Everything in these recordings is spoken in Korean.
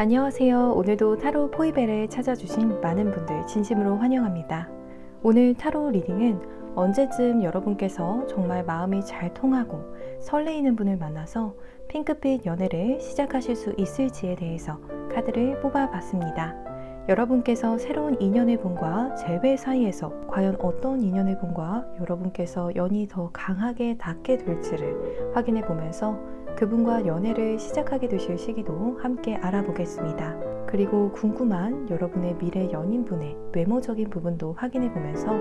안녕하세요. 오늘도 타로 포이벨을 찾아주신 많은 분들 진심으로 환영합니다. 오늘 타로 리딩은 언제쯤 여러분께서 정말 마음이 잘 통하고 설레이는 분을 만나서 핑크빛 연애를 시작하실 수 있을지에 대해서 카드를 뽑아봤습니다. 여러분께서 새로운 인연의 분과 재회 사이에서 과연 어떤 인연의 분과 여러분께서 연이 더 강하게 닿게 될지를 확인해 보면서 그분과 연애를 시작하게 되실 시기도 함께 알아보겠습니다. 그리고 궁금한 여러분의 미래 연인분의 외모적인 부분도 확인해 보면서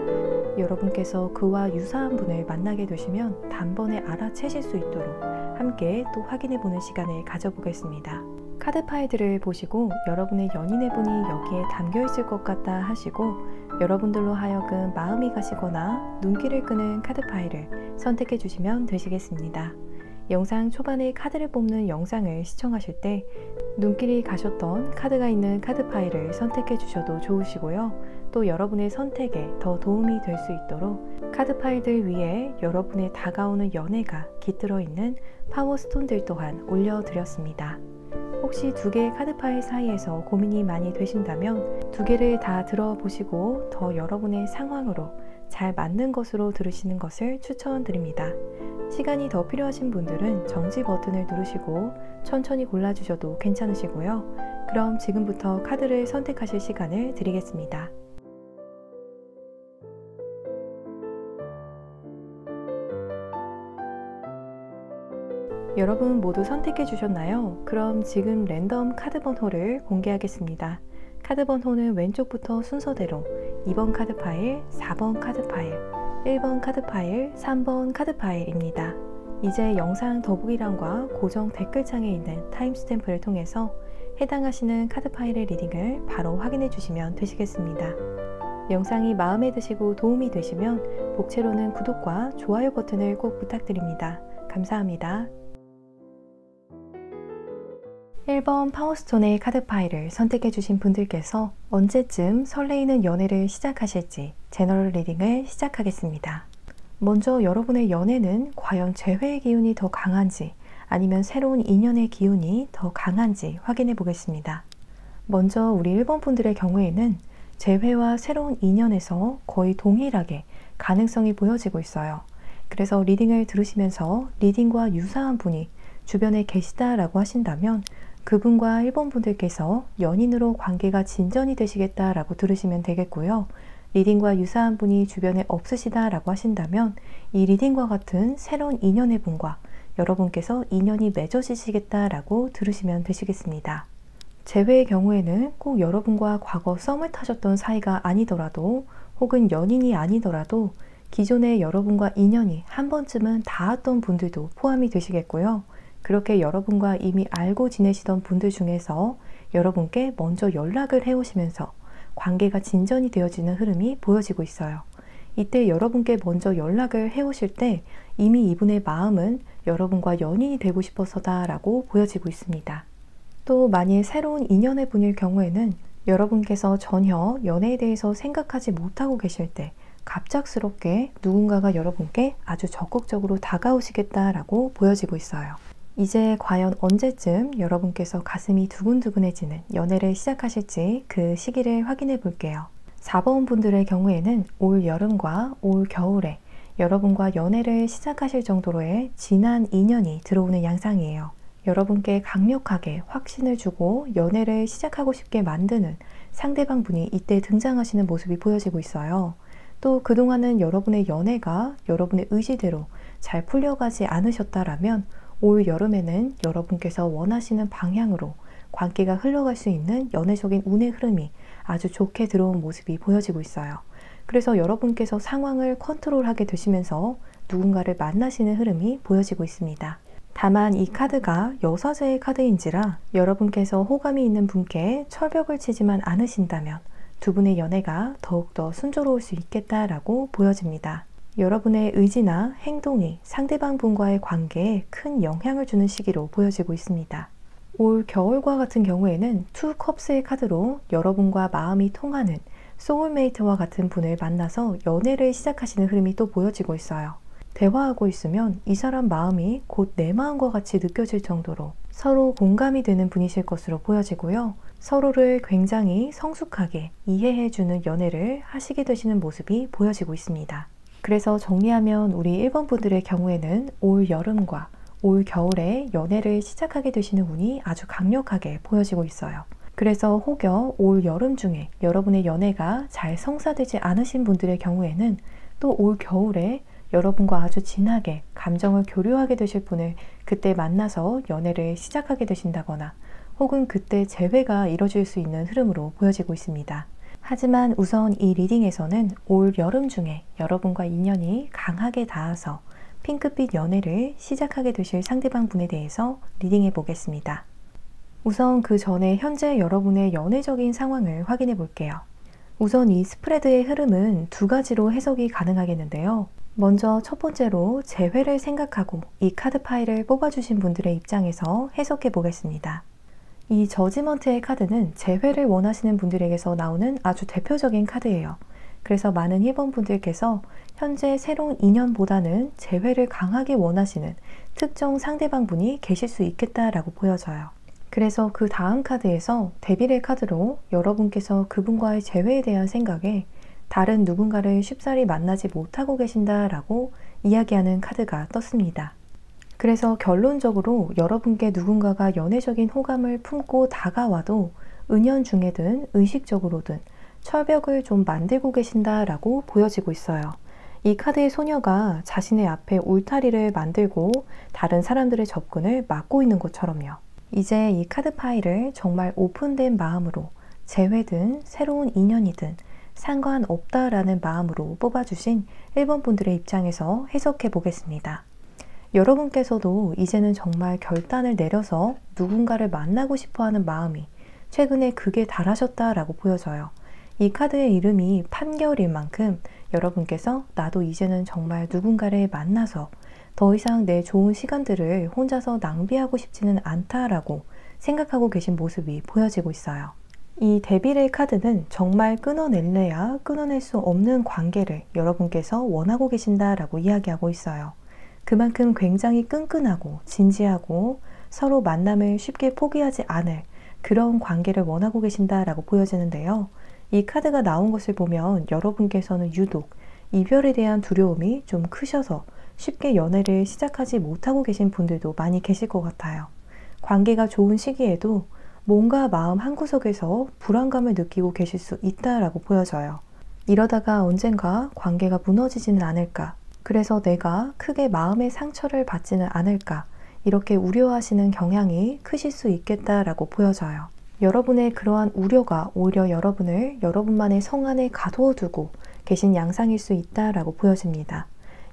여러분께서 그와 유사한 분을 만나게 되시면 단번에 알아채실 수 있도록 함께 또 확인해 보는 시간을 가져보겠습니다. 카드 파일들을 보시고 여러분의 연인의 분이 여기에 담겨 있을 것 같다 하시고 여러분들로 하여금 마음이 가시거나 눈길을 끄는 카드 파일을 선택해 주시면 되시겠습니다. 영상 초반에 카드를 뽑는 영상을 시청하실 때 눈길이 가셨던 카드가 있는 카드 파일을 선택해 주셔도 좋으시고요. 또 여러분의 선택에 더 도움이 될 수 있도록 카드 파일들 위에 여러분의 다가오는 연애가 깃들어 있는 파워스톤들 또한 올려드렸습니다. 혹시 두 개의 카드 파일 사이에서 고민이 많이 되신다면 두 개를 다 들어보시고 더 여러분의 상황으로 잘 맞는 것으로 들으시는 것을 추천드립니다. 시간이 더 필요하신 분들은 정지 버튼을 누르시고 천천히 골라주셔도 괜찮으시고요. 그럼 지금부터 카드를 선택하실 시간을 드리겠습니다. 여러분 모두 선택해 주셨나요? 그럼 지금 랜덤 카드 번호를 공개하겠습니다. 카드 번호는 왼쪽부터 순서대로 2번 카드 파일, 4번 카드 파일, 1번 카드 파일, 3번 카드 파일입니다. 이제 영상 더보기란과 고정 댓글창에 있는 타임스탬프를 통해서 해당하시는 카드 파일의 리딩을 바로 확인해 주시면 되시겠습니다. 영상이 마음에 드시고 도움이 되시면 복채로는 구독과 좋아요 버튼을 꼭 부탁드립니다. 감사합니다. 1번 파워스톤의 카드 파일을 선택해 주신 분들께서 언제쯤 설레이는 연애를 시작하실지 제너럴 리딩을 시작하겠습니다. 먼저 여러분의 연애는 과연 재회의 기운이 더 강한지 아니면 새로운 인연의 기운이 더 강한지 확인해 보겠습니다. 먼저 우리 1번 분들의 경우에는 재회와 새로운 인연에서 거의 동일하게 가능성이 보여지고 있어요. 그래서 리딩을 들으시면서 리딩과 유사한 분이 주변에 계시다라고 하신다면 그분과 1번 분들께서 연인으로 관계가 진전이 되시겠다라고 들으시면 되겠고요. 리딩과 유사한 분이 주변에 없으시다라고 하신다면 이 리딩과 같은 새로운 인연의 분과 여러분께서 인연이 맺어지시겠다라고 들으시면 되시겠습니다. 재회의 경우에는 꼭 여러분과 과거 썸을 타셨던 사이가 아니더라도 혹은 연인이 아니더라도 기존에 여러분과 인연이 한 번쯤은 닿았던 분들도 포함이 되시겠고요. 그렇게 여러분과 이미 알고 지내시던 분들 중에서 여러분께 먼저 연락을 해오시면서 관계가 진전이 되어지는 흐름이 보여지고 있어요. 이때 여러분께 먼저 연락을 해오실 때 이미 이분의 마음은 여러분과 연인이 되고 싶어서다라고 보여지고 있습니다. 또 만일 새로운 인연의 분일 경우에는 여러분께서 전혀 연애에 대해서 생각하지 못하고 계실 때 갑작스럽게 누군가가 여러분께 아주 적극적으로 다가오시겠다라고 보여지고 있어요. 이제 과연 언제쯤 여러분께서 가슴이 두근두근해지는 연애를 시작하실지 그 시기를 확인해 볼게요. 4번 분들의 경우에는 올 여름과 올 겨울에 여러분과 연애를 시작하실 정도로의 진한 인연이 들어오는 양상이에요. 여러분께 강력하게 확신을 주고 연애를 시작하고 싶게 만드는 상대방 분이 이때 등장하시는 모습이 보여지고 있어요. 또 그동안은 여러분의 연애가 여러분의 의지대로 잘 풀려가지 않으셨다라면 올 여름에는 여러분께서 원하시는 방향으로 관계가 흘러갈 수 있는 연애적인 운의 흐름이 아주 좋게 들어온 모습이 보여지고 있어요. 그래서 여러분께서 상황을 컨트롤하게 되시면서 누군가를 만나시는 흐름이 보여지고 있습니다. 다만 이 카드가 여사제의 카드인지라 여러분께서 호감이 있는 분께 철벽을 치지만 않으신다면 두 분의 연애가 더욱더 순조로울 수 있겠다라고 보여집니다. 여러분의 의지나 행동이 상대방 분과의 관계에 큰 영향을 주는 시기로 보여지고 있습니다. 올 겨울과 같은 경우에는 투 컵스의 카드로 여러분과 마음이 통하는 소울메이트와 같은 분을 만나서 연애를 시작하시는 흐름이 또 보여지고 있어요. 대화하고 있으면 이 사람 마음이 곧 내 마음과 같이 느껴질 정도로 서로 공감이 되는 분이실 것으로 보여지고요. 서로를 굉장히 성숙하게 이해해주는 연애를 하시게 되시는 모습이 보여지고 있습니다. 그래서 정리하면 우리 1번 분들의 경우에는 올 여름과 올 겨울에 연애를 시작하게 되시는 운이 아주 강력하게 보여지고 있어요. 그래서 혹여 올 여름 중에 여러분의 연애가 잘 성사되지 않으신 분들의 경우에는 또 올 겨울에 여러분과 아주 진하게 감정을 교류하게 되실 분을 그때 만나서 연애를 시작하게 되신다거나 혹은 그때 재회가 이뤄질 수 있는 흐름으로 보여지고 있습니다. 하지만 우선 이 리딩에서는 올 여름 중에 여러분과 인연이 강하게 닿아서 핑크빛 연애를 시작하게 되실 상대방 분에 대해서 리딩해 보겠습니다. 우선 그 전에 현재 여러분의 연애적인 상황을 확인해 볼게요. 우선 이 스프레드의 흐름은 두 가지로 해석이 가능하겠는데요. 먼저 첫 번째로 재회를 생각하고 이 카드 파일을 뽑아주신 분들의 입장에서 해석해 보겠습니다. 이 저지먼트의 카드는 재회를 원하시는 분들에게서 나오는 아주 대표적인 카드예요. 그래서 많은 1번 분들께서 현재 새로운 인연보다는 재회를 강하게 원하시는 특정 상대방 분이 계실 수 있겠다라고 보여져요. 그래서 그 다음 카드에서 데빌의 카드로 여러분께서 그분과의 재회에 대한 생각에 다른 누군가를 쉽사리 만나지 못하고 계신다라고 이야기하는 카드가 떴습니다. 그래서 결론적으로 여러분께 누군가가 연애적인 호감을 품고 다가와도 은연중에든 의식적으로든 철벽을 좀 만들고 계신다라고 보여지고 있어요. 이 카드의 소녀가 자신의 앞에 울타리를 만들고 다른 사람들의 접근을 막고 있는 것처럼요. 이제 이 카드 파일을 정말 오픈된 마음으로 재회든 새로운 인연이든 상관없다라는 마음으로 뽑아주신 1번 분들의 입장에서 해석해 보겠습니다. 여러분께서도 이제는 정말 결단을 내려서 누군가를 만나고 싶어하는 마음이 최근에 극에 달하셨다라고 보여져요. 이 카드의 이름이 판결일 만큼 여러분께서 나도 이제는 정말 누군가를 만나서 더 이상 내 좋은 시간들을 혼자서 낭비하고 싶지는 않다라고 생각하고 계신 모습이 보여지고 있어요. 이 데빌의 카드는 정말 끊어낼래야 끊어낼 수 없는 관계를 여러분께서 원하고 계신다라고 이야기하고 있어요. 그만큼 굉장히 끈끈하고 진지하고 서로 만남을 쉽게 포기하지 않을 그런 관계를 원하고 계신다라고 보여지는데요. 이 카드가 나온 것을 보면 여러분께서는 유독 이별에 대한 두려움이 좀 크셔서 쉽게 연애를 시작하지 못하고 계신 분들도 많이 계실 것 같아요. 관계가 좋은 시기에도 뭔가 마음 한구석에서 불안감을 느끼고 계실 수 있다라고 보여져요. 이러다가 언젠가 관계가 무너지지는 않을까, 그래서 내가 크게 마음의 상처를 받지는 않을까, 이렇게 우려하시는 경향이 크실 수 있겠다라고 보여져요. 여러분의 그러한 우려가 오히려 여러분을 여러분만의 성 안에 가두어두고 계신 양상일 수 있다라고 보여집니다.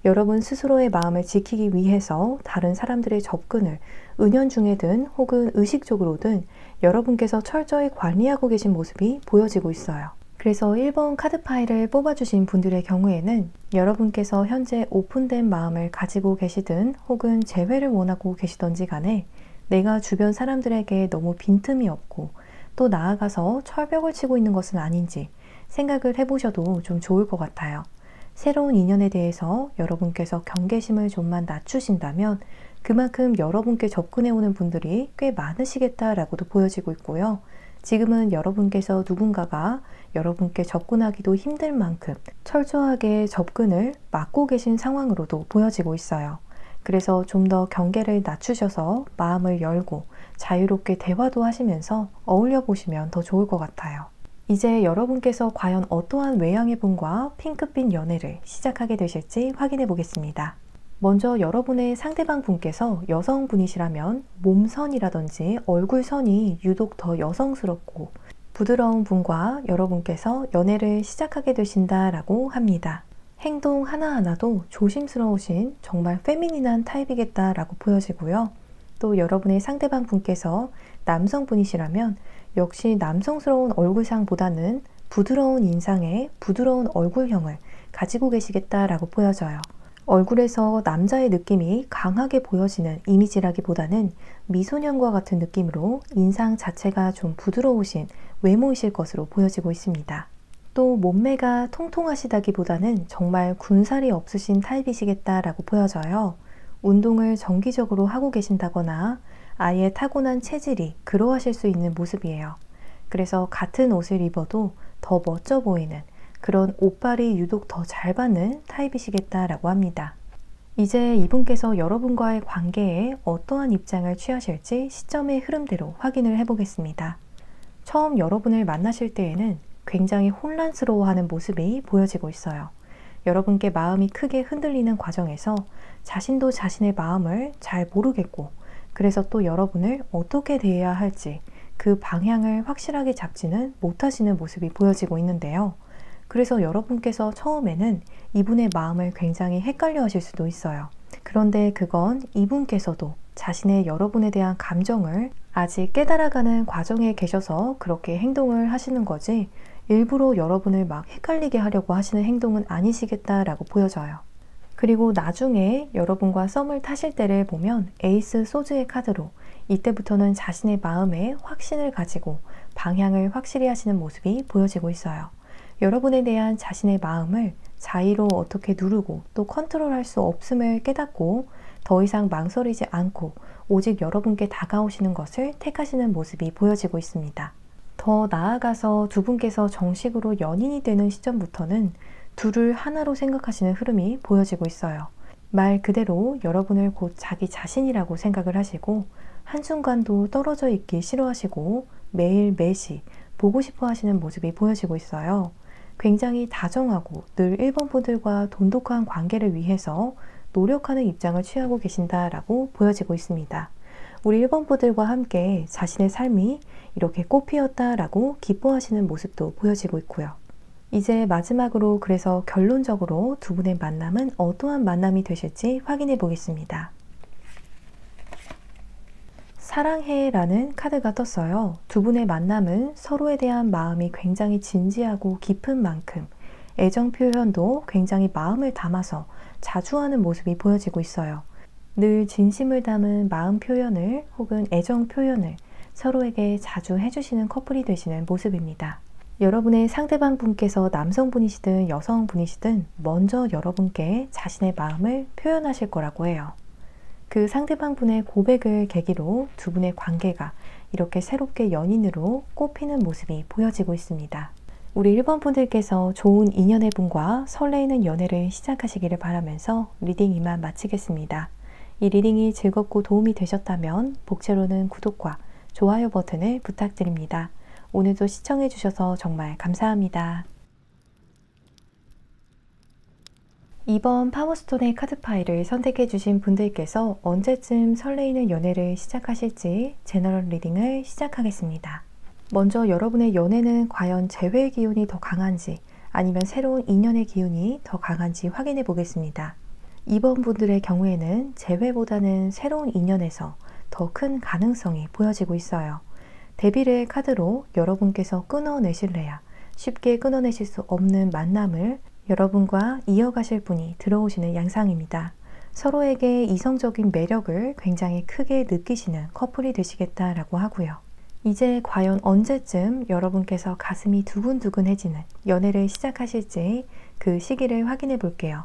여러분 스스로의 마음을 지키기 위해서 다른 사람들의 접근을 은연중에든 혹은 의식적으로든 여러분께서 철저히 관리하고 계신 모습이 보여지고 있어요. 그래서 1번 카드 파일을 뽑아주신 분들의 경우에는 여러분께서 현재 오픈된 마음을 가지고 계시든 혹은 재회를 원하고 계시던지 간에 내가 주변 사람들에게 너무 빈틈이 없고 또 나아가서 철벽을 치고 있는 것은 아닌지 생각을 해보셔도 좀 좋을 것 같아요. 새로운 인연에 대해서 여러분께서 경계심을 좀만 낮추신다면 그만큼 여러분께 접근해 오는 분들이 꽤 많으시겠다라고도 보여지고 있고요. 지금은 여러분께서 누군가가 여러분께 접근하기도 힘들 만큼 철저하게 접근을 막고 계신 상황으로도 보여지고 있어요. 그래서 좀 더 경계를 낮추셔서 마음을 열고 자유롭게 대화도 하시면서 어울려 보시면 더 좋을 것 같아요. 이제 여러분께서 과연 어떠한 외향의 분과 핑크빛 연애를 시작하게 되실지 확인해 보겠습니다. 먼저 여러분의 상대방 분께서 여성분이시라면 몸선이라든지 얼굴선이 유독 더 여성스럽고 부드러운 분과 여러분께서 연애를 시작하게 되신다라고 합니다. 행동 하나하나도 조심스러우신 정말 페미닌한 타입이겠다라고 보여지고요. 또 여러분의 상대방 분께서 남성분이시라면 역시 남성스러운 얼굴상보다는 부드러운 인상의 부드러운 얼굴형을 가지고 계시겠다라고 보여져요. 얼굴에서 남자의 느낌이 강하게 보여지는 이미지라기보다는 미소년과 같은 느낌으로 인상 자체가 좀 부드러우신 외모이실 것으로 보여지고 있습니다. 또 몸매가 통통하시다기보다는 정말 군살이 없으신 타입이시겠다라고 보여져요. 운동을 정기적으로 하고 계신다거나 아예 타고난 체질이 그러하실 수 있는 모습이에요. 그래서 같은 옷을 입어도 더 멋져 보이는 그런 옷빨이 유독 더 잘 받는 타입이시겠다라고 합니다. 이제 이분께서 여러분과의 관계에 어떠한 입장을 취하실지 시점의 흐름대로 확인을 해보겠습니다. 처음 여러분을 만나실 때에는 굉장히 혼란스러워하는 모습이 보여지고 있어요. 여러분께 마음이 크게 흔들리는 과정에서 자신도 자신의 마음을 잘 모르겠고 그래서 또 여러분을 어떻게 대해야 할지 그 방향을 확실하게 잡지는 못하시는 모습이 보여지고 있는데요. 그래서 여러분께서 처음에는 이분의 마음을 굉장히 헷갈려 하실 수도 있어요. 그런데 그건 이분께서도 자신의 여러분에 대한 감정을 아직 깨달아가는 과정에 계셔서 그렇게 행동을 하시는 거지 일부러 여러분을 막 헷갈리게 하려고 하시는 행동은 아니시겠다라고 보여져요. 그리고 나중에 여러분과 썸을 타실 때를 보면 에이스 소즈의 카드로 이때부터는 자신의 마음에 확신을 가지고 방향을 확실히 하시는 모습이 보여지고 있어요. 여러분에 대한 자신의 마음을 자의로 어떻게 누르고 또 컨트롤할 수 없음을 깨닫고 더 이상 망설이지 않고 오직 여러분께 다가오시는 것을 택하시는 모습이 보여지고 있습니다. 더 나아가서 두 분께서 정식으로 연인이 되는 시점부터는 둘을 하나로 생각하시는 흐름이 보여지고 있어요. 말 그대로 여러분을 곧 자기 자신이라고 생각을 하시고 한순간도 떨어져 있기 싫어하시고 매일 매시 보고 싶어 하시는 모습이 보여지고 있어요. 굉장히 다정하고 늘 1번 분들과 돈독한 관계를 위해서 노력하는 입장을 취하고 계신다라고 보여지고 있습니다. 우리 1번 분들과 함께 자신의 삶이 이렇게 꽃피었다라고 기뻐하시는 모습도 보여지고 있고요. 이제 마지막으로 그래서 결론적으로 두 분의 만남은 어떠한 만남이 되실지 확인해 보겠습니다. 사랑해라는 카드가 떴어요. 두 분의 만남은 서로에 대한 마음이 굉장히 진지하고 깊은 만큼 애정 표현도 굉장히 마음을 담아서 자주 하는 모습이 보여지고 있어요. 늘 진심을 담은 마음 표현을 혹은 애정 표현을 서로에게 자주 해주시는 커플이 되시는 모습입니다. 여러분의 상대방 분께서 남성분이시든 여성분이시든 먼저 여러분께 자신의 마음을 표현하실 거라고 해요. 그 상대방 분의 고백을 계기로 두 분의 관계가 이렇게 새롭게 연인으로 꽃피는 모습이 보여지고 있습니다. 우리 1번 분들께서 좋은 인연의 분과 설레이는 연애를 시작하시기를 바라면서 리딩 이만 마치겠습니다. 이 리딩이 즐겁고 도움이 되셨다면 복채로는 구독과 좋아요 버튼을 부탁드립니다. 오늘도 시청해 주셔서 정말 감사합니다. 2번 파워스톤의 카드 파일을 선택해 주신 분들께서 언제쯤 설레이는 연애를 시작하실지 제너럴 리딩을 시작하겠습니다. 먼저 여러분의 연애는 과연 재회의 기운이 더 강한지 아니면 새로운 인연의 기운이 더 강한지 확인해 보겠습니다. 2번 분들의 경우에는 재회보다는 새로운 인연에서 더 큰 가능성이 보여지고 있어요. 데빌의 카드로 여러분께서 끊어내실래야 쉽게 끊어내실 수 없는 만남을 여러분과 이어가실 분이 들어오시는 양상입니다. 서로에게 이성적인 매력을 굉장히 크게 느끼시는 커플이 되시겠다라고 하고요. 이제 과연 언제쯤 여러분께서 가슴이 두근두근해지는 연애를 시작하실지 그 시기를 확인해 볼게요.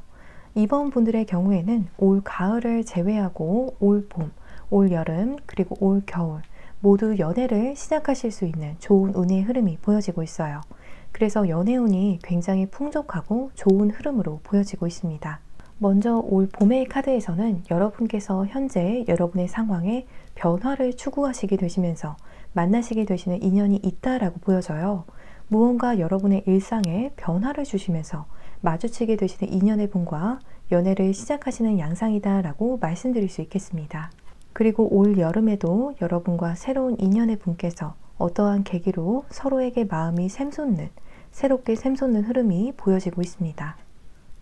2번 분들의 경우에는 올 가을을 제외하고 올 봄, 올 여름, 그리고 올 겨울 모두 연애를 시작하실 수 있는 좋은 운의 흐름이 보여지고 있어요. 그래서 연애운이 굉장히 풍족하고 좋은 흐름으로 보여지고 있습니다. 먼저 올 봄의 카드에서는 여러분께서 현재 여러분의 상황에 변화를 추구하시게 되시면서 만나시게 되시는 인연이 있다라고 보여져요. 무언가 여러분의 일상에 변화를 주시면서 마주치게 되시는 인연의 분과 연애를 시작하시는 양상이다라고 말씀드릴 수 있겠습니다. 그리고 올 여름에도 여러분과 새로운 인연의 분께서 어떠한 계기로 서로에게 마음이 샘솟는, 새롭게 샘솟는 흐름이 보여지고 있습니다.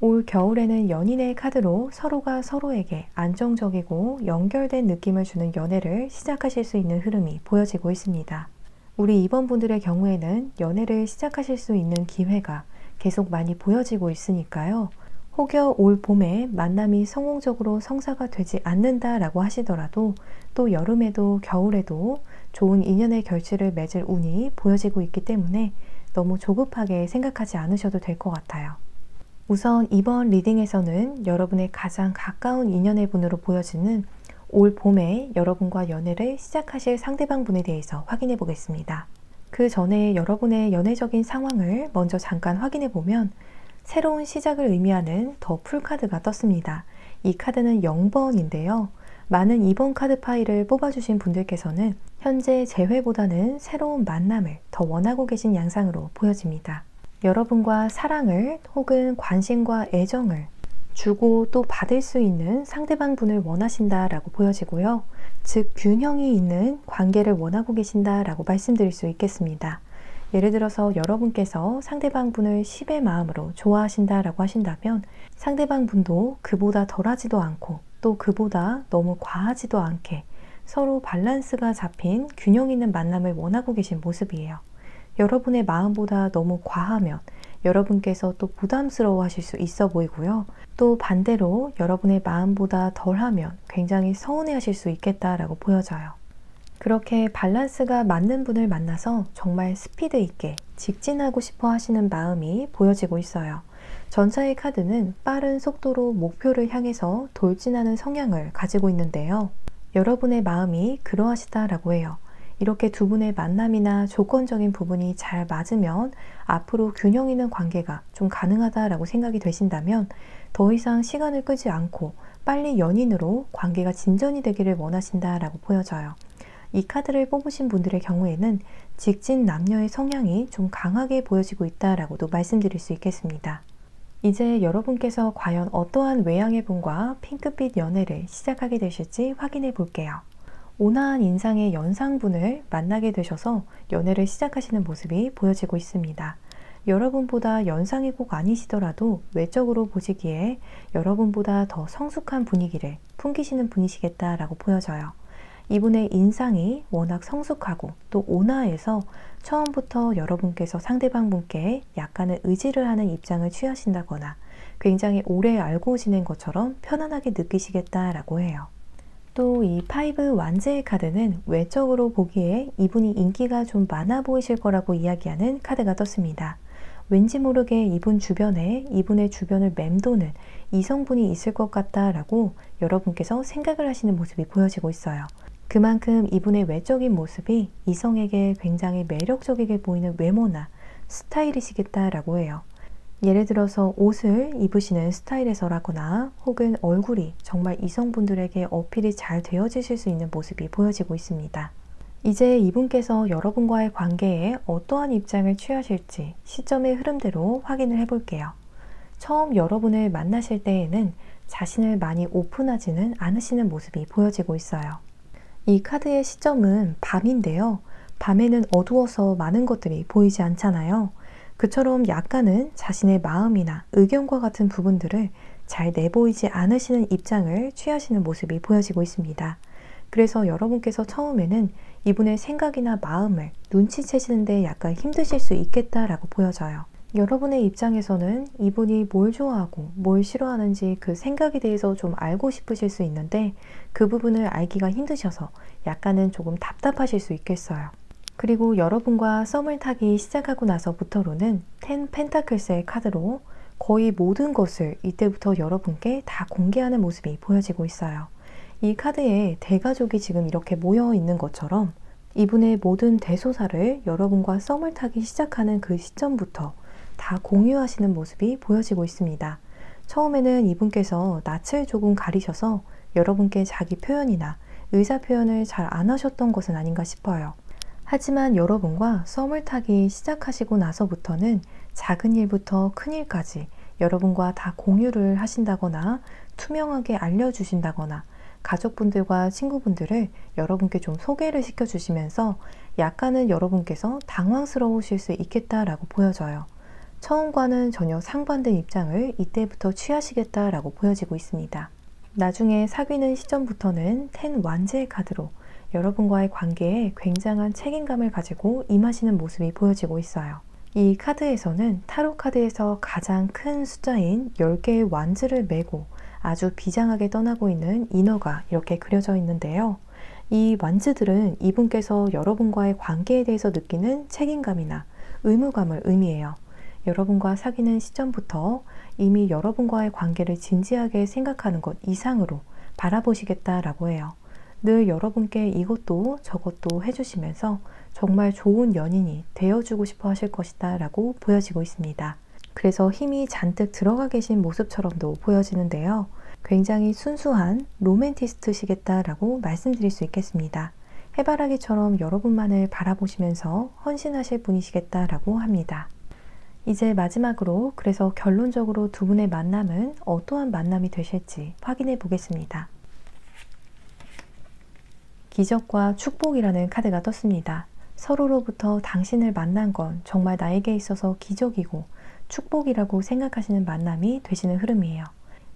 올 겨울에는 연인의 카드로 서로가 서로에게 안정적이고 연결된 느낌을 주는 연애를 시작하실 수 있는 흐름이 보여지고 있습니다. 우리 2번 분들의 경우에는 연애를 시작하실 수 있는 기회가 계속 많이 보여지고 있으니까요. 혹여 올 봄에 만남이 성공적으로 성사가 되지 않는다라고 하시더라도 또 여름에도 겨울에도 좋은 인연의 결실을 맺을 운이 보여지고 있기 때문에 너무 조급하게 생각하지 않으셔도 될 것 같아요. 우선 이번 리딩에서는 여러분의 가장 가까운 인연의 분으로 보여지는 올 봄에 여러분과 연애를 시작하실 상대방 분에 대해서 확인해 보겠습니다. 그 전에 여러분의 연애적인 상황을 먼저 잠깐 확인해 보면 새로운 시작을 의미하는 더 풀 카드가 떴습니다. 이 카드는 0번인데요. 많은 2번 카드 파일을 뽑아주신 분들께서는 현재 재회보다는 새로운 만남을 더 원하고 계신 양상으로 보여집니다. 여러분과 사랑을 혹은 관심과 애정을 주고 또 받을 수 있는 상대방 분을 원하신다라고 보여지고요. 즉 균형이 있는 관계를 원하고 계신다라고 말씀드릴 수 있겠습니다. 예를 들어서 여러분께서 상대방 분을 10의 마음으로 좋아하신다라고 하신다면 상대방 분도 그보다 덜하지도 않고 또 그보다 너무 과하지도 않게 서로 밸런스가 잡힌 균형 있는 만남을 원하고 계신 모습이에요. 여러분의 마음보다 너무 과하면 여러분께서 또 부담스러워 하실 수 있어 보이고요. 또 반대로 여러분의 마음보다 덜하면 굉장히 서운해 하실 수 있겠다라고 보여져요. 그렇게 밸런스가 맞는 분을 만나서 정말 스피드 있게 직진하고 싶어 하시는 마음이 보여지고 있어요. 전차의 카드는 빠른 속도로 목표를 향해서 돌진하는 성향을 가지고 있는데요. 여러분의 마음이 그러하시다라고 해요. 이렇게 두 분의 만남이나 조건적인 부분이 잘 맞으면 앞으로 균형 있는 관계가 좀 가능하다라고 생각이 되신다면 더 이상 시간을 끄지 않고 빨리 연인으로 관계가 진전이 되기를 원하신다라고 보여져요. 이 카드를 뽑으신 분들의 경우에는 직진 남녀의 성향이 좀 강하게 보여지고 있다라고도 말씀드릴 수 있겠습니다. 이제 여러분께서 과연 어떠한 외향의 분과 핑크빛 연애를 시작하게 되실지 확인해 볼게요. 온화한 인상의 연상분을 만나게 되셔서 연애를 시작하시는 모습이 보여지고 있습니다. 여러분보다 연상이 꼭 아니시더라도 외적으로 보시기에 여러분보다 더 성숙한 분위기를 풍기시는 분이시겠다라고 보여져요. 이분의 인상이 워낙 성숙하고 또 온화해서 처음부터 여러분께서 상대방 분께 약간의 의지를 하는 입장을 취하신다거나 굉장히 오래 알고 지낸 것처럼 편안하게 느끼시겠다라고 해요. 또 이 파이브 완제의 카드는 외적으로 보기에 이분이 인기가 좀 많아 보이실 거라고 이야기하는 카드가 떴습니다. 왠지 모르게 이분 주변에 이분의 주변을 맴도는 이성분이 있을 것 같다라고 여러분께서 생각을 하시는 모습이 보여지고 있어요. 그만큼 이분의 외적인 모습이 이성에게 굉장히 매력적이게 보이는 외모나 스타일이시겠다라고 해요. 예를 들어서 옷을 입으시는 스타일에서라거나 혹은 얼굴이 정말 이성분들에게 어필이 잘 되어지실 수 있는 모습이 보여지고 있습니다. 이제 이분께서 여러분과의 관계에 어떠한 입장을 취하실지 시점의 흐름대로 확인을 해볼게요. 처음 여러분을 만나실 때에는 자신을 많이 오픈하지는 않으시는 모습이 보여지고 있어요. 이 카드의 시점은 밤인데요. 밤에는 어두워서 많은 것들이 보이지 않잖아요. 그처럼 약간은 자신의 마음이나 의견과 같은 부분들을 잘 내보이지 않으시는 입장을 취하시는 모습이 보여지고 있습니다. 그래서 여러분께서 처음에는 이분의 생각이나 마음을 눈치채시는데 약간 힘드실 수 있겠다라고 보여져요. 여러분의 입장에서는 이분이 뭘 좋아하고 뭘 싫어하는지 그 생각에 대해서 좀 알고 싶으실 수 있는데 그 부분을 알기가 힘드셔서 약간은 조금 답답하실 수 있겠어요. 그리고 여러분과 썸을 타기 시작하고 나서부터로는 10 펜타클스의 카드로 거의 모든 것을 이때부터 여러분께 다 공개하는 모습이 보여지고 있어요. 이 카드에 대가족이 지금 이렇게 모여 있는 것처럼 이분의 모든 대소사를 여러분과 썸을 타기 시작하는 그 시점부터 다 공유하시는 모습이 보여지고 있습니다. 처음에는 이분께서 낯을 조금 가리셔서 여러분께 자기 표현이나 의사 표현을 잘 안 하셨던 것은 아닌가 싶어요. 하지만 여러분과 썸을 타기 시작하시고 나서부터는 작은 일부터 큰 일까지 여러분과 다 공유를 하신다거나 투명하게 알려주신다거나 가족분들과 친구분들을 여러분께 좀 소개를 시켜주시면서 약간은 여러분께서 당황스러우실 수 있겠다라고 보여져요. 처음과는 전혀 상반된 입장을 이때부터 취하시겠다라고 보여지고 있습니다. 나중에 사귀는 시점부터는 10 완제의 카드로 여러분과의 관계에 굉장한 책임감을 가지고 임하시는 모습이 보여지고 있어요. 이 카드에서는 타로 카드에서 가장 큰 숫자인 10개의 완즈를 메고 아주 비장하게 떠나고 있는 인어가 이렇게 그려져 있는데요. 이 완즈들은 이분께서 여러분과의 관계에 대해서 느끼는 책임감이나 의무감을 의미해요. 여러분과 사귀는 시점부터 이미 여러분과의 관계를 진지하게 생각하는 것 이상으로 바라보시겠다라고 해요. 늘 여러분께 이것도 저것도 해주시면서 정말 좋은 연인이 되어주고 싶어 하실 것이다 라고 보여지고 있습니다. 그래서 힘이 잔뜩 들어가 계신 모습처럼도 보여지는데요. 굉장히 순수한 로맨티스트시겠다라고 말씀드릴 수 있겠습니다. 해바라기처럼 여러분만을 바라보시면서 헌신하실 분이시겠다라고 합니다. 이제 마지막으로 그래서 결론적으로 두 분의 만남은 어떠한 만남이 되실지 확인해 보겠습니다. 기적과 축복이라는 카드가 떴습니다. 서로로부터 당신을 만난 건 정말 나에게 있어서 기적이고 축복이라고 생각하시는 만남이 되시는 흐름이에요.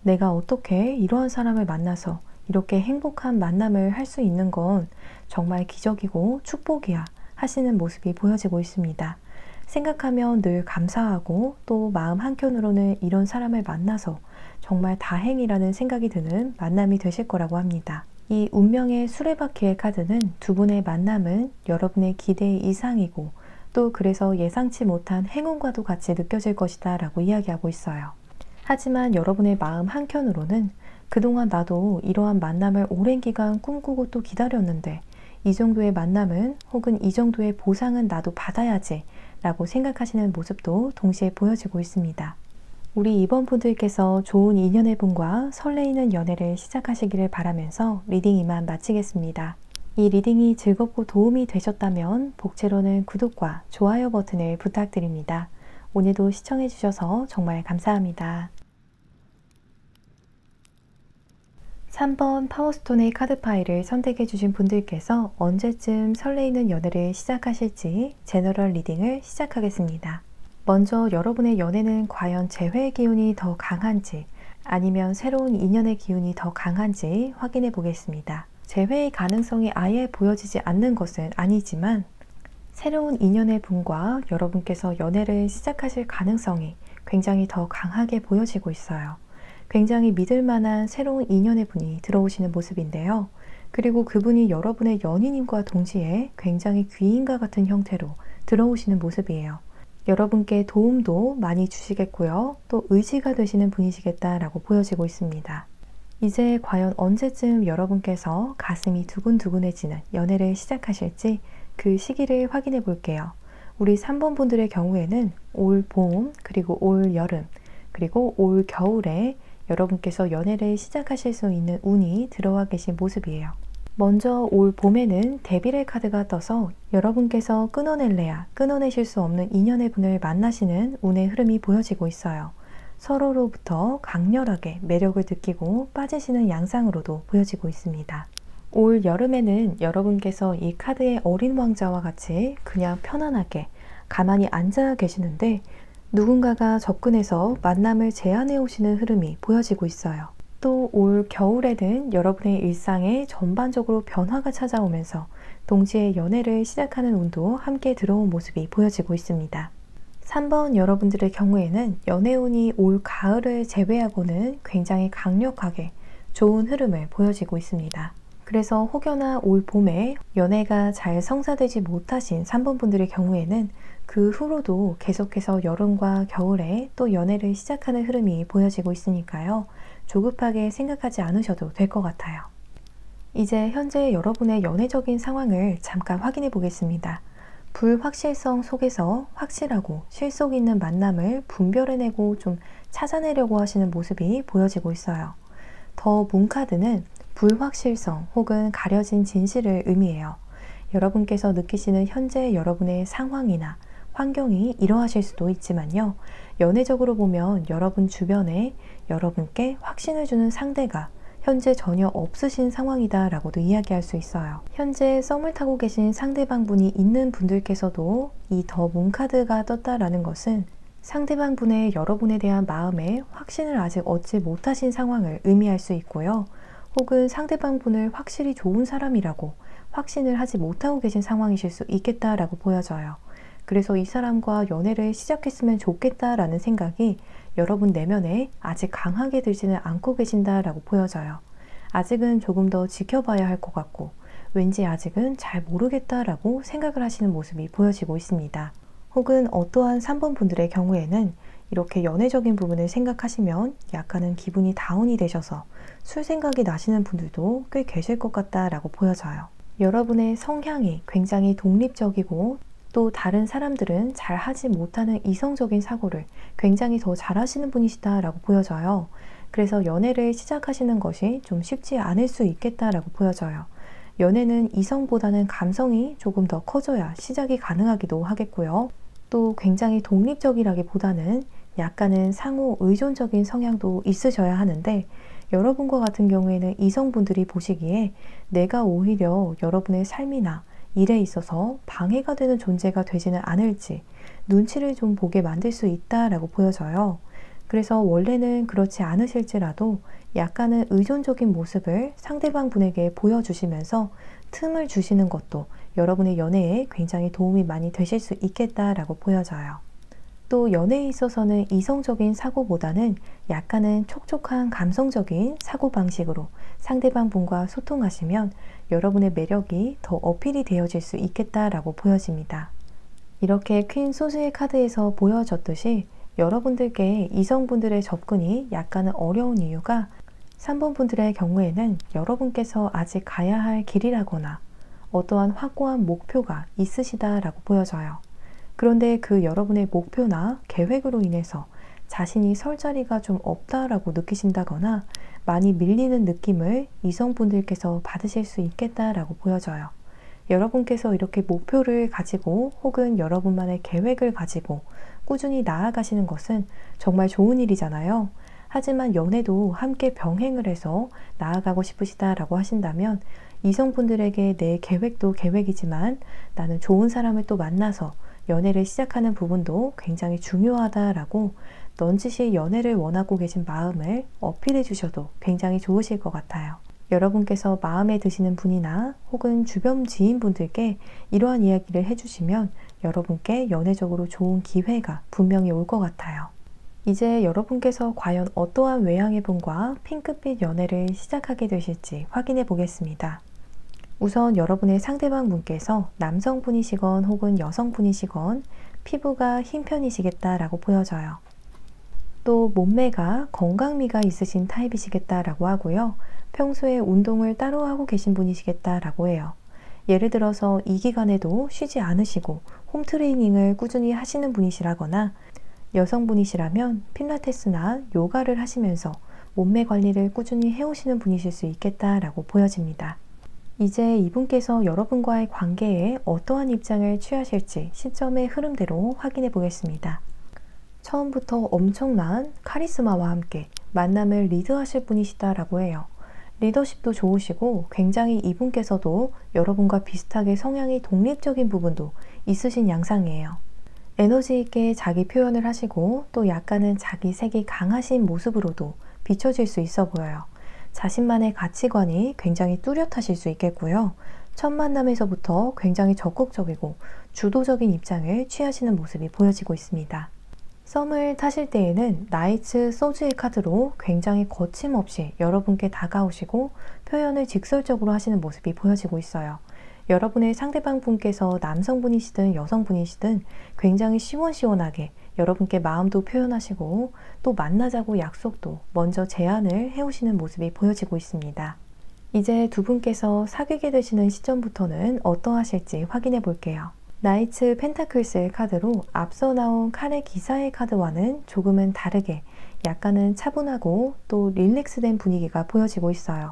내가 어떻게 이러한 사람을 만나서 이렇게 행복한 만남을 할 수 있는 건 정말 기적이고 축복이야 하시는 모습이 보여지고 있습니다. 생각하면 늘 감사하고 또 마음 한켠으로는 이런 사람을 만나서 정말 다행이라는 생각이 드는 만남이 되실 거라고 합니다. 이 운명의 수레바퀴의 카드는 두 분의 만남은 여러분의 기대 이상이고 또 그래서 예상치 못한 행운과도 같이 느껴질 것이다 라고 이야기하고 있어요. 하지만 여러분의 마음 한켠으로는 그동안 나도 이러한 만남을 오랜 기간 꿈꾸고 또 기다렸는데 이 정도의 만남은 혹은 이 정도의 보상은 나도 받아야지 라고 생각하시는 모습도 동시에 보여지고 있습니다. 우리 이번 분들께서 좋은 인연의 분과 설레이는 연애를 시작하시기를 바라면서 리딩 이만 마치겠습니다. 이 리딩이 즐겁고 도움이 되셨다면 복채로는 구독과 좋아요 버튼을 부탁드립니다. 오늘도 시청해주셔서 정말 감사합니다. 3번 파워스톤의 카드 파일을 선택해주신 분들께서 언제쯤 설레이는 연애를 시작하실지 제너럴 리딩을 시작하겠습니다. 먼저 여러분의 연애는 과연 재회의 기운이 더 강한지 아니면 새로운 인연의 기운이 더 강한지 확인해 보겠습니다. 재회의 가능성이 아예 보여지지 않는 것은 아니지만 새로운 인연의 분과 여러분께서 연애를 시작하실 가능성이 굉장히 더 강하게 보여지고 있어요. 굉장히 믿을 만한 새로운 인연의 분이 들어오시는 모습인데요. 그리고 그분이 여러분의 연인님과 동시에 굉장히 귀인과 같은 형태로 들어오시는 모습이에요. 여러분께 도움도 많이 주시겠고요. 또 의지가 되시는 분이시겠다라고 보여지고 있습니다. 이제 과연 언제쯤 여러분께서 가슴이 두근두근해지는 연애를 시작하실지 그 시기를 확인해 볼게요. 우리 3번 분들의 경우에는 올 봄, 그리고 올 여름, 그리고 올 겨울에 여러분께서 연애를 시작하실 수 있는 운이 들어와 계신 모습이에요. 먼저 올 봄에는 데빌의 카드가 떠서 여러분께서 끊어내실 수 없는 인연의 분을 만나시는 운의 흐름이 보여지고 있어요. 서로로부터 강렬하게 매력을 느끼고 빠지시는 양상으로도 보여지고 있습니다. 올 여름에는 여러분께서 이 카드의 어린 왕자와 같이 그냥 편안하게 가만히 앉아 계시는데 누군가가 접근해서 만남을 제안해 오시는 흐름이 보여지고 있어요. 또 올 겨울에는 여러분의 일상에 전반적으로 변화가 찾아오면서 동시에 연애를 시작하는 운도 함께 들어온 모습이 보여지고 있습니다. 3번 여러분들의 경우에는 연애운이 올 가을을 제외하고는 굉장히 강력하게 좋은 흐름을 보여지고 있습니다. 그래서 혹여나 올 봄에 연애가 잘 성사되지 못하신 3번 분들의 경우에는 그 후로도 계속해서 여름과 겨울에 또 연애를 시작하는 흐름이 보여지고 있으니까요. 조급하게 생각하지 않으셔도 될 것 같아요. 이제 현재 여러분의 연애적인 상황을 잠깐 확인해 보겠습니다. 불확실성 속에서 확실하고 실속 있는 만남을 분별해내고 좀 찾아내려고 하시는 모습이 보여지고 있어요. 더 문카드는 불확실성 혹은 가려진 진실을 의미해요. 여러분께서 느끼시는 현재 여러분의 상황이나 환경이 이러하실 수도 있지만요. 연애적으로 보면 여러분 주변에 여러분께 확신을 주는 상대가 현재 전혀 없으신 상황이다 라고도 이야기할 수 있어요. 현재 썸을 타고 계신 상대방 분이 있는 분들께서도 이 더 문카드가 떴다라는 것은 상대방 분의 여러분에 대한 마음에 확신을 아직 얻지 못하신 상황을 의미할 수 있고요. 혹은 상대방 분을 확실히 좋은 사람이라고 확신을 하지 못하고 계신 상황이실 수 있겠다라고 보여져요. 그래서 이 사람과 연애를 시작했으면 좋겠다라는 생각이 여러분 내면에 아직 강하게 들지는 않고 계신다라고 보여져요. 아직은 조금 더 지켜봐야 할 것 같고 왠지 아직은 잘 모르겠다라고 생각을 하시는 모습이 보여지고 있습니다. 혹은 어떠한 3번 분들의 경우에는 이렇게 연애적인 부분을 생각하시면 약간은 기분이 다운이 되셔서 술 생각이 나시는 분들도 꽤 계실 것 같다라고 보여져요. 여러분의 성향이 굉장히 독립적이고 또 다른 사람들은 잘 하지 못하는 이성적인 사고를 굉장히 더 잘하시는 분이시다라고 보여져요. 그래서 연애를 시작하시는 것이 좀 쉽지 않을 수 있겠다라고 보여져요. 연애는 이성보다는 감성이 조금 더 커져야 시작이 가능하기도 하겠고요. 또 굉장히 독립적이라기보다는 약간은 상호 의존적인 성향도 있으셔야 하는데 여러분과 같은 경우에는 이성분들이 보시기에 내가 오히려 여러분의 삶이나 일에 있어서 방해가 되는 존재가 되지는 않을지 눈치를 좀 보게 만들 수 있다라고 보여져요. 그래서 원래는 그렇지 않으실지라도 약간은 의존적인 모습을 상대방 분에게 보여주시면서 틈을 주시는 것도 여러분의 연애에 굉장히 도움이 많이 되실 수 있겠다라고 보여져요. 또 연애에 있어서는 이성적인 사고보다는 약간은 촉촉한 감성적인 사고방식으로 상대방 분과 소통하시면 여러분의 매력이 더 어필이 되어질 수 있겠다라고 보여집니다. 이렇게 퀸 소스의 카드에서 보여졌듯이 여러분들께 이성분들의 접근이 약간은 어려운 이유가 3번 분들의 경우에는 여러분께서 아직 가야 할 길이라거나 어떠한 확고한 목표가 있으시다라고 보여져요. 그런데 그 여러분의 목표나 계획으로 인해서 자신이 설 자리가 좀 없다라고 느끼신다거나 많이 밀리는 느낌을 이성분들께서 받으실 수 있겠다라고 보여져요. 여러분께서 이렇게 목표를 가지고 혹은 여러분만의 계획을 가지고 꾸준히 나아가시는 것은 정말 좋은 일이잖아요. 하지만 연애도 함께 병행을 해서 나아가고 싶으시다라고 하신다면 이성분들에게 내 계획도 계획이지만 나는 좋은 사람을 또 만나서 연애를 시작하는 부분도 굉장히 중요하다라고 넌지시 연애를 원하고 계신 마음을 어필해 주셔도 굉장히 좋으실 것 같아요. 여러분께서 마음에 드시는 분이나 혹은 주변 지인분들께 이러한 이야기를 해주시면 여러분께 연애적으로 좋은 기회가 분명히 올 것 같아요. 이제 여러분께서 과연 어떠한 외향의 분과 핑크빛 연애를 시작하게 되실지 확인해 보겠습니다. 우선 여러분의 상대방 분께서 남성분이시건 혹은 여성분이시건 피부가 흰 편이시겠다라고 보여져요. 또 몸매가 건강미가 있으신 타입이시겠다라고 하고요. 평소에 운동을 따로 하고 계신 분이시겠다라고 해요. 예를 들어서 이 기간에도 쉬지 않으시고 홈트레이닝을 꾸준히 하시는 분이시라거나 여성분이시라면 필라테스나 요가를 하시면서 몸매 관리를 꾸준히 해오시는 분이실 수 있겠다라고 보여집니다. 이제 이분께서 여러분과의 관계에 어떠한 입장을 취하실지 시점의 흐름대로 확인해 보겠습니다. 처음부터 엄청난 카리스마와 함께 만남을 리드하실 분이시다라고 해요. 리더십도 좋으시고 굉장히 이분께서도 여러분과 비슷하게 성향이 독립적인 부분도 있으신 양상이에요. 에너지 있게 자기 표현을 하시고 또 약간은 자기 색이 강하신 모습으로도 비춰질 수 있어 보여요. 자신만의 가치관이 굉장히 뚜렷하실 수 있겠고요. 첫 만남에서부터 굉장히 적극적이고 주도적인 입장을 취하시는 모습이 보여지고 있습니다. 썸을 타실 때에는 나이츠 소즈의 카드로 굉장히 거침없이 여러분께 다가오시고 표현을 직설적으로 하시는 모습이 보여지고 있어요. 여러분의 상대방 분께서 남성분이시든 여성분이시든 굉장히 시원시원하게 여러분께 마음도 표현하시고 또 만나자고 약속도 먼저 제안을 해오시는 모습이 보여지고 있습니다. 이제 두 분께서 사귀게 되시는 시점부터는 어떠하실지 확인해 볼게요. 나이츠 펜타클스의 카드로 앞서 나온 칼의 기사의 카드와는 조금은 다르게 약간은 차분하고 또 릴렉스된 분위기가 보여지고 있어요.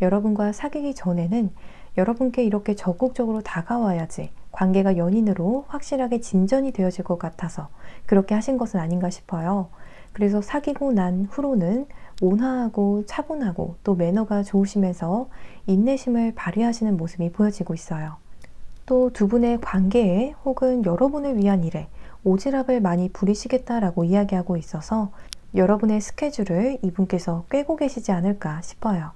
여러분과 사귀기 전에는 여러분께 이렇게 적극적으로 다가와야지 관계가 연인으로 확실하게 진전이 되어질 것 같아서 그렇게 하신 것은 아닌가 싶어요. 그래서 사귀고 난 후로는 온화하고 차분하고 또 매너가 좋으시면서 인내심을 발휘하시는 모습이 보여지고 있어요. 또 두 분의 관계에 혹은 여러분을 위한 일에 오지랖을 많이 부리시겠다라고 이야기하고 있어서 여러분의 스케줄을 이분께서 꿰고 계시지 않을까 싶어요.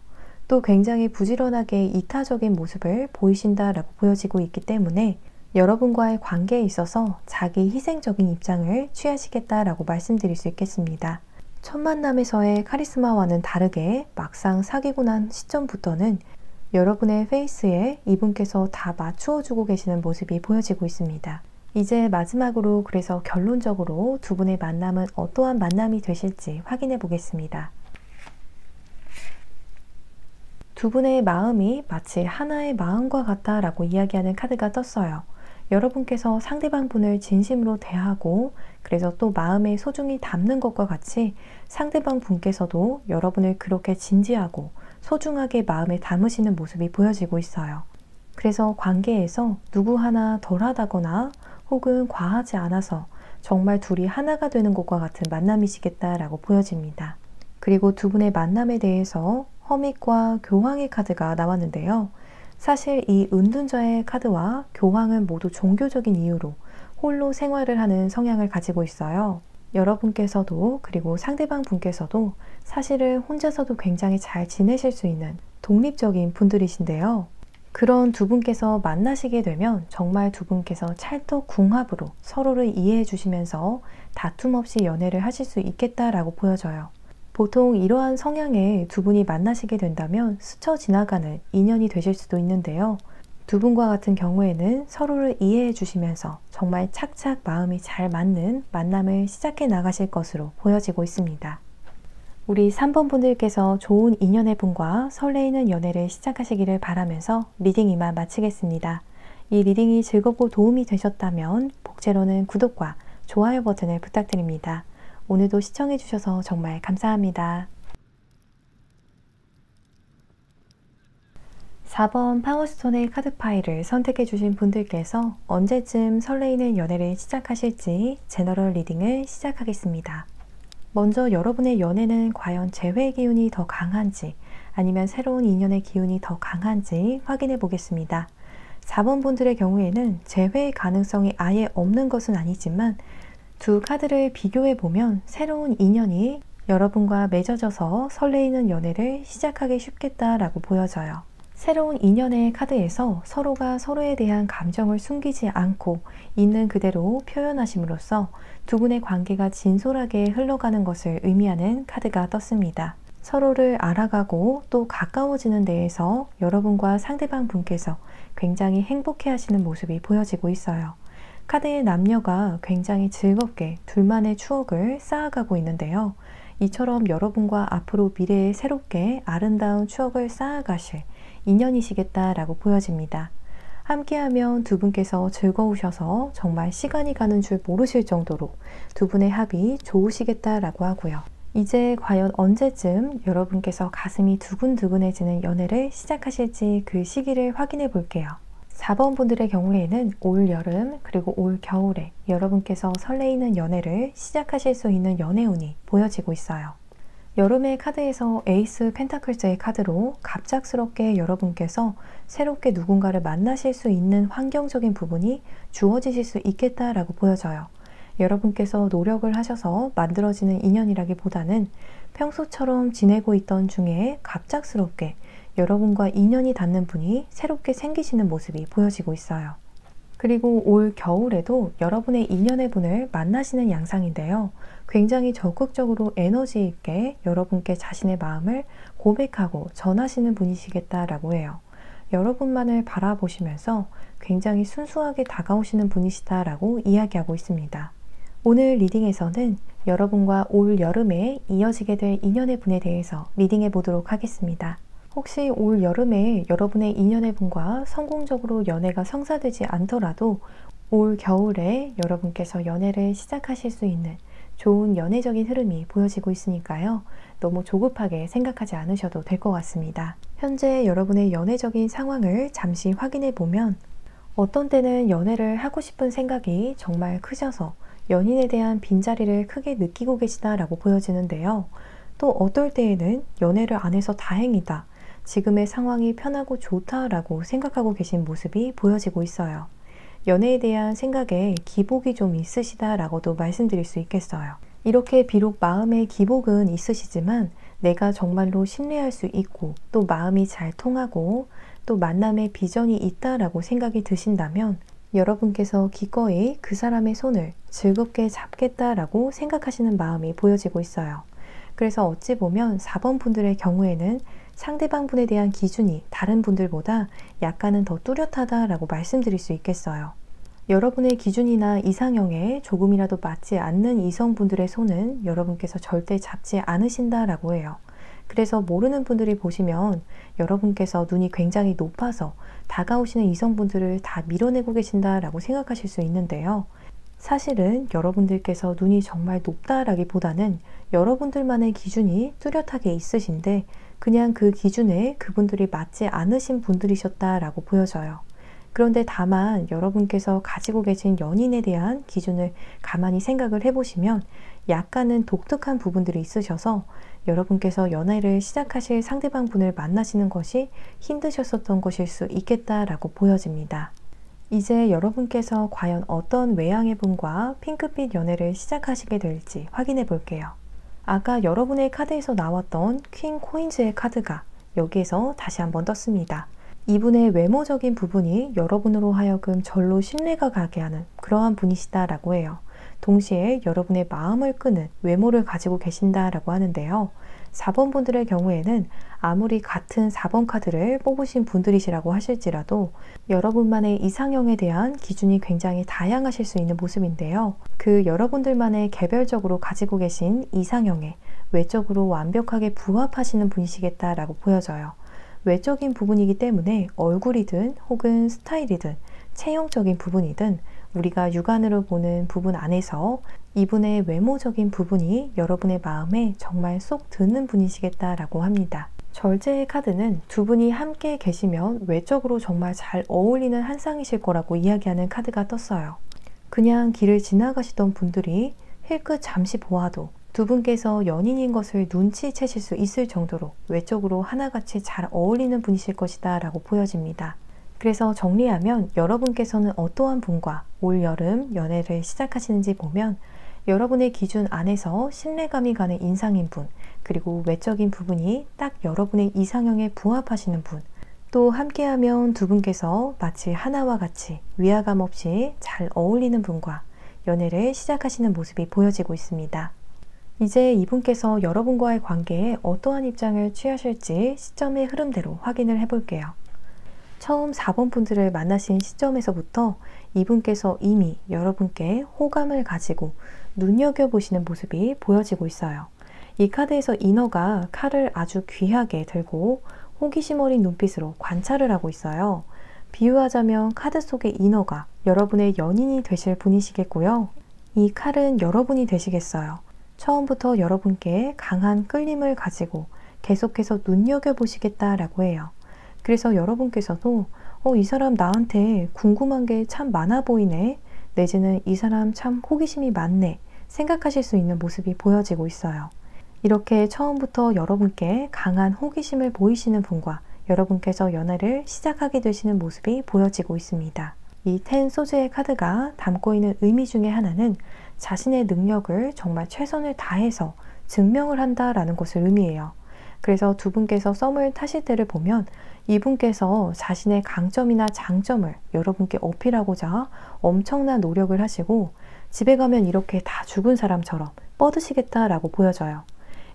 또 굉장히 부지런하게 이타적인 모습을 보이신다라고 보여지고 있기 때문에 여러분과의 관계에 있어서 자기 희생적인 입장을 취하시겠다라고 말씀드릴 수 있겠습니다. 첫 만남에서의 카리스마와는 다르게 막상 사귀고 난 시점부터는 여러분의 페이스에 이분께서 다 맞추어주고 계시는 모습이 보여지고 있습니다. 이제 마지막으로 그래서 결론적으로 두 분의 만남은 어떠한 만남이 되실지 확인해 보겠습니다. 두 분의 마음이 마치 하나의 마음과 같다라고 이야기하는 카드가 떴어요. 여러분께서 상대방 분을 진심으로 대하고 그래서 또 마음에 소중히 담는 것과 같이 상대방 분께서도 여러분을 그렇게 진지하고 소중하게 마음에 담으시는 모습이 보여지고 있어요. 그래서 관계에서 누구 하나 덜하다거나 혹은 과하지 않아서 정말 둘이 하나가 되는 것과 같은 만남이시겠다라고 보여집니다. 그리고 두 분의 만남에 대해서 허밋과 교황의 카드가 나왔는데요. 사실 이 은둔자의 카드와 교황은 모두 종교적인 이유로 홀로 생활을 하는 성향을 가지고 있어요. 여러분께서도 그리고 상대방 분께서도 사실은 혼자서도 굉장히 잘 지내실 수 있는 독립적인 분들이신데요. 그런 두 분께서 만나시게 되면 정말 두 분께서 찰떡궁합으로 서로를 이해해 주시면서 다툼 없이 연애를 하실 수 있겠다라고 보여져요. 보통 이러한 성향의 두 분이 만나시게 된다면 스쳐 지나가는 인연이 되실 수도 있는데요. 두 분과 같은 경우에는 서로를 이해해 주시면서 정말 착착 마음이 잘 맞는 만남을 시작해 나가실 것으로 보여지고 있습니다. 우리 3번 분들께서 좋은 인연의 분과 설레이는 연애를 시작하시기를 바라면서 리딩 이만 마치겠습니다. 이 리딩이 즐겁고 도움이 되셨다면 복제로는 구독과 좋아요 버튼을 부탁드립니다. 오늘도 시청해 주셔서 정말 감사합니다. 4번 파워스톤의 카드 파일을 선택해 주신 분들께서 언제쯤 설레이는 연애를 시작하실지 제너럴 리딩을 시작하겠습니다. 먼저 여러분의 연애는 과연 재회 기운이 더 강한지 아니면 새로운 인연의 기운이 더 강한지 확인해 보겠습니다. 4번 분들의 경우에는 재회의 가능성이 아예 없는 것은 아니지만 두 카드를 비교해 보면 새로운 인연이 여러분과 맺어져서 설레이는 연애를 시작하기 쉽겠다라고 보여져요. 새로운 인연의 카드에서 서로가 서로에 대한 감정을 숨기지 않고 있는 그대로 표현하심으로써 두 분의 관계가 진솔하게 흘러가는 것을 의미하는 카드가 떴습니다. 서로를 알아가고 또 가까워지는 데에서 여러분과 상대방 분께서 굉장히 행복해 하시는 모습이 보여지고 있어요. 카드의 남녀가 굉장히 즐겁게 둘만의 추억을 쌓아가고 있는데요. 이처럼 여러분과 앞으로 미래에 새롭게 아름다운 추억을 쌓아가실 인연이시겠다라고 보여집니다. 함께하면 두 분께서 즐거우셔서 정말 시간이 가는 줄 모르실 정도로 두 분의 합이 좋으시겠다라고 하고요. 이제 과연 언제쯤 여러분께서 가슴이 두근두근해지는 연애를 시작하실지 그 시기를 확인해 볼게요. 4번 분들의 경우에는 올 여름 그리고 올 겨울에 여러분께서 설레이는 연애를 시작하실 수 있는 연애운이 보여지고 있어요. 여름의 카드에서 에이스 펜타클스의 카드로 갑작스럽게 여러분께서 새롭게 누군가를 만나실 수 있는 환경적인 부분이 주어지실 수 있겠다라고 보여져요. 여러분께서 노력을 하셔서 만들어지는 인연이라기보다는 평소처럼 지내고 있던 중에 갑작스럽게 여러분과 인연이 닿는 분이 새롭게 생기시는 모습이 보여지고 있어요. 그리고 올 겨울에도 여러분의 인연의 분을 만나시는 양상인데요. 굉장히 적극적으로 에너지 있게 여러분께 자신의 마음을 고백하고 전하시는 분이시겠다라고 해요. 여러분만을 바라보시면서 굉장히 순수하게 다가오시는 분이시다라고 이야기하고 있습니다. 오늘 리딩에서는 여러분과 올 여름에 이어지게 될 인연의 분에 대해서 리딩해 보도록 하겠습니다. 혹시 올 여름에 여러분의 인연의 분과 성공적으로 연애가 성사되지 않더라도 올 겨울에 여러분께서 연애를 시작하실 수 있는 좋은 연애적인 흐름이 보여지고 있으니까요. 너무 조급하게 생각하지 않으셔도 될 것 같습니다. 현재 여러분의 연애적인 상황을 잠시 확인해 보면 어떤 때는 연애를 하고 싶은 생각이 정말 크셔서 연인에 대한 빈자리를 크게 느끼고 계시다라고 보여지는데요. 또 어떨 때에는 연애를 안 해서 다행이다. 지금의 상황이 편하고 좋다라고 생각하고 계신 모습이 보여지고 있어요. 연애에 대한 생각에 기복이 좀 있으시다라고도 말씀드릴 수 있겠어요. 이렇게 비록 마음에 기복은 있으시지만 내가 정말로 신뢰할 수 있고 또 마음이 잘 통하고 또 만남의 비전이 있다라고 생각이 드신다면 여러분께서 기꺼이 그 사람의 손을 즐겁게 잡겠다라고 생각하시는 마음이 보여지고 있어요. 그래서 어찌 보면 4번 분들의 경우에는 상대방 분에 대한 기준이 다른 분들보다 약간은 더 뚜렷하다라고 말씀드릴 수 있겠어요. 여러분의 기준이나 이상형에 조금이라도 맞지 않는 이성분들의 손은 여러분께서 절대 잡지 않으신다라고 해요. 그래서 모르는 분들이 보시면 여러분께서 눈이 굉장히 높아서 다가오시는 이성분들을 다 밀어내고 계신다라고 생각하실 수 있는데요. 사실은 여러분들께서 눈이 정말 높다라기보다는 여러분들만의 기준이 뚜렷하게 있으신데 그냥 그 기준에 그분들이 맞지 않으신 분들이셨다라고 보여져요. 그런데 다만 여러분께서 가지고 계신 연인에 대한 기준을 가만히 생각을 해보시면 약간은 독특한 부분들이 있으셔서 여러분께서 연애를 시작하실 상대방 분을 만나시는 것이 힘드셨었던 것일 수 있겠다라고 보여집니다. 이제 여러분께서 과연 어떤 외향의 분과 핑크빛 연애를 시작하시게 될지 확인해 볼게요. 아까 여러분의 카드에서 나왔던 퀸 코인즈의 카드가 여기에서 다시 한번 떴습니다. 이분의 외모적인 부분이 여러분으로 하여금 절로 신뢰가 가게 하는 그러한 분이시다라고 해요. 동시에 여러분의 마음을 끄는 외모를 가지고 계신다라고 하는데요. 4번 분들의 경우에는 아무리 같은 4번 카드를 뽑으신 분들이시라고 하실지라도 여러분만의 이상형에 대한 기준이 굉장히 다양하실 수 있는 모습인데요. 그 여러분들만의 개별적으로 가지고 계신 이상형에 외적으로 완벽하게 부합하시는 분이시겠다라고 보여져요. 외적인 부분이기 때문에 얼굴이든 혹은 스타일이든 체형적인 부분이든 우리가 육안으로 보는 부분 안에서 이분의 외모적인 부분이 여러분의 마음에 정말 쏙 드는 분이시겠다라고 합니다. 절제의 카드는 두 분이 함께 계시면 외적으로 정말 잘 어울리는 한 쌍이실 거라고 이야기하는 카드가 떴어요. 그냥 길을 지나가시던 분들이 힐끗 잠시 보아도 두 분께서 연인인 것을 눈치채실 수 있을 정도로 외적으로 하나같이 잘 어울리는 분이실 것이다 라고 보여집니다. 그래서 정리하면 여러분께서는 어떠한 분과 올 여름 연애를 시작하시는지 보면 여러분의 기준 안에서 신뢰감이 가는 인상인 분, 그리고 외적인 부분이 딱 여러분의 이상형에 부합하시는 분, 또 함께하면 두 분께서 마치 하나와 같이 위화감 없이 잘 어울리는 분과 연애를 시작하시는 모습이 보여지고 있습니다. 이제 이분께서 여러분과의 관계에 어떠한 입장을 취하실지 시점의 흐름대로 확인을 해볼게요. 처음 4번 분들을 만나신 시점에서부터 이분께서 이미 여러분께 호감을 가지고 눈여겨보시는 모습이 보여지고 있어요. 이 카드에서 인어가 칼을 아주 귀하게 들고 호기심 어린 눈빛으로 관찰을 하고 있어요. 비유하자면 카드 속의 인어가 여러분의 연인이 되실 분이시겠고요. 이 칼은 여러분이 되시겠어요. 처음부터 여러분께 강한 끌림을 가지고 계속해서 눈여겨보시겠다라고 해요. 그래서 여러분께서도 이 사람 나한테 궁금한 게 참 많아 보이네, 내지는 이 사람 참 호기심이 많네 생각하실 수 있는 모습이 보여지고 있어요. 이렇게 처음부터 여러분께 강한 호기심을 보이시는 분과 여러분께서 연애를 시작하게 되시는 모습이 보여지고 있습니다. 이 텐 소즈의 카드가 담고 있는 의미 중에 하나는 자신의 능력을 정말 최선을 다해서 증명을 한다라는 것을 의미해요. 그래서 두 분께서 썸을 타실 때를 보면 이분께서 자신의 강점이나 장점을 여러분께 어필하고자 엄청난 노력을 하시고 집에 가면 이렇게 다 죽은 사람처럼 뻗으시겠다라고 보여져요.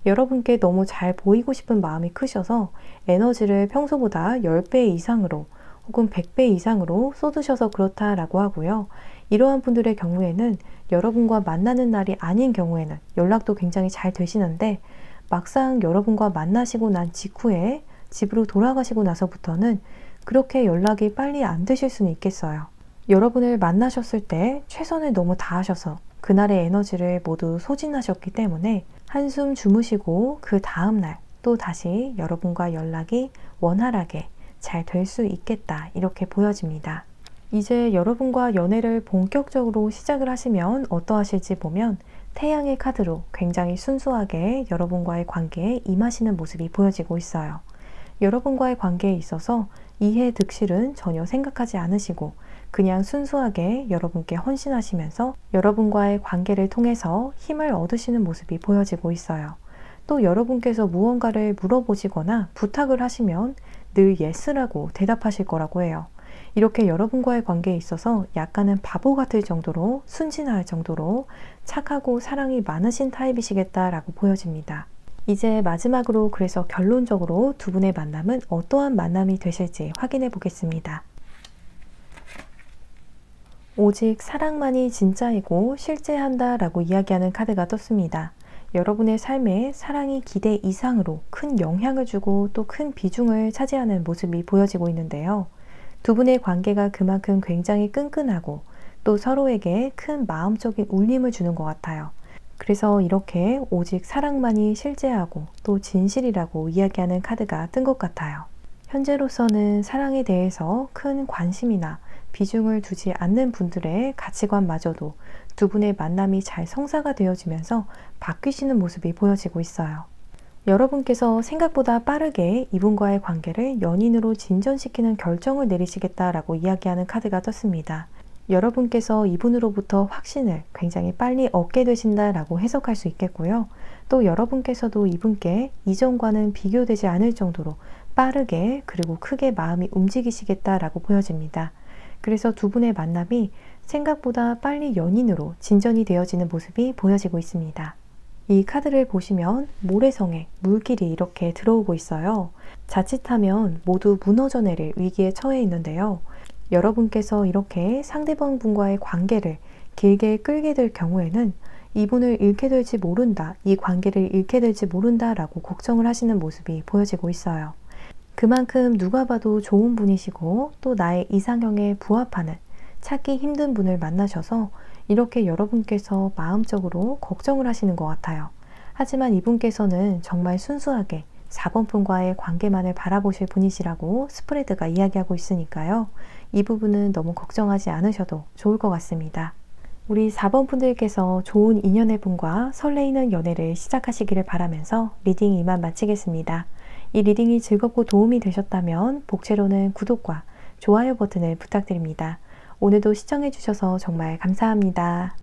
여러분께 너무 잘 보이고 싶은 마음이 크셔서 에너지를 평소보다 10배 이상으로 혹은 100배 이상으로 쏟으셔서 그렇다라고 하고요. 이러한 분들의 경우에는 여러분과 만나는 날이 아닌 경우에는 연락도 굉장히 잘 되시는데 막상 여러분과 만나시고 난 직후에 집으로 돌아가시고 나서부터는 그렇게 연락이 빨리 안 되실 수는 있겠어요. 여러분을 만나셨을 때 최선을 너무 다하셔서 그날의 에너지를 모두 소진하셨기 때문에 한숨 주무시고 그 다음날 또 다시 여러분과 연락이 원활하게 잘 될 수 있겠다, 이렇게 보여집니다. 이제 여러분과 연애를 본격적으로 시작을 하시면 어떠하실지 보면 태양의 카드로 굉장히 순수하게 여러분과의 관계에 임하시는 모습이 보여지고 있어요. 여러분과의 관계에 있어서 이해 득실은 전혀 생각하지 않으시고 그냥 순수하게 여러분께 헌신하시면서 여러분과의 관계를 통해서 힘을 얻으시는 모습이 보여지고 있어요. 또 여러분께서 무언가를 물어보시거나 부탁을 하시면 늘 예스라고 대답하실 거라고 해요. 이렇게 여러분과의 관계에 있어서 약간은 바보 같을 정도로 순진할 정도로 착하고 사랑이 많으신 타입이시겠다라고 보여집니다. 이제 마지막으로 그래서 결론적으로 두 분의 만남은 어떠한 만남이 되실지 확인해 보겠습니다. 오직 사랑만이 진짜이고 실제한다 라고 이야기하는 카드가 떴습니다. 여러분의 삶에 사랑이 기대 이상으로 큰 영향을 주고 또 큰 비중을 차지하는 모습이 보여지고 있는데요. 두 분의 관계가 그만큼 굉장히 끈끈하고 또 서로에게 큰 마음적인 울림을 주는 것 같아요. 그래서 이렇게 오직 사랑만이 실제하고 또 진실이라고 이야기하는 카드가 뜬 것 같아요. 현재로서는 사랑에 대해서 큰 관심이나 비중을 두지 않는 분들의 가치관마저도 두 분의 만남이 잘 성사가 되어지면서 바뀌시는 모습이 보여지고 있어요. 여러분께서 생각보다 빠르게 이분과의 관계를 연인으로 진전시키는 결정을 내리시겠다라고 이야기하는 카드가 떴습니다. 여러분께서 이분으로부터 확신을 굉장히 빨리 얻게 되신다라고 해석할 수 있겠고요. 또 여러분께서도 이분께 이전과는 비교되지 않을 정도로 빠르게 그리고 크게 마음이 움직이시겠다라고 보여집니다. 그래서 두 분의 만남이 생각보다 빨리 연인으로 진전이 되어지는 모습이 보여지고 있습니다. 이 카드를 보시면 모래성에 물길이 이렇게 들어오고 있어요. 자칫하면 모두 무너져 내릴 위기에 처해 있는데요. 여러분께서 이렇게 상대방 분과의 관계를 길게 끌게 될 경우에는 이분을 잃게 될지 모른다, 이 관계를 잃게 될지 모른다 라고 걱정을 하시는 모습이 보여지고 있어요. 그만큼 누가 봐도 좋은 분이시고 또 나의 이상형에 부합하는 찾기 힘든 분을 만나셔서 이렇게 여러분께서 마음적으로 걱정을 하시는 것 같아요. 하지만 이분께서는 정말 순수하게 4번 분과의 관계만을 바라보실 분이시라고 스프레드가 이야기하고 있으니까요. 이 부분은 너무 걱정하지 않으셔도 좋을 것 같습니다. 우리 4번 분들께서 좋은 인연의 분과 설레이는 연애를 시작하시기를 바라면서 리딩 이만 마치겠습니다. 이 리딩이 즐겁고 도움이 되셨다면 복채로는 구독과 좋아요 버튼을 부탁드립니다. 오늘도 시청해주셔서 정말 감사합니다.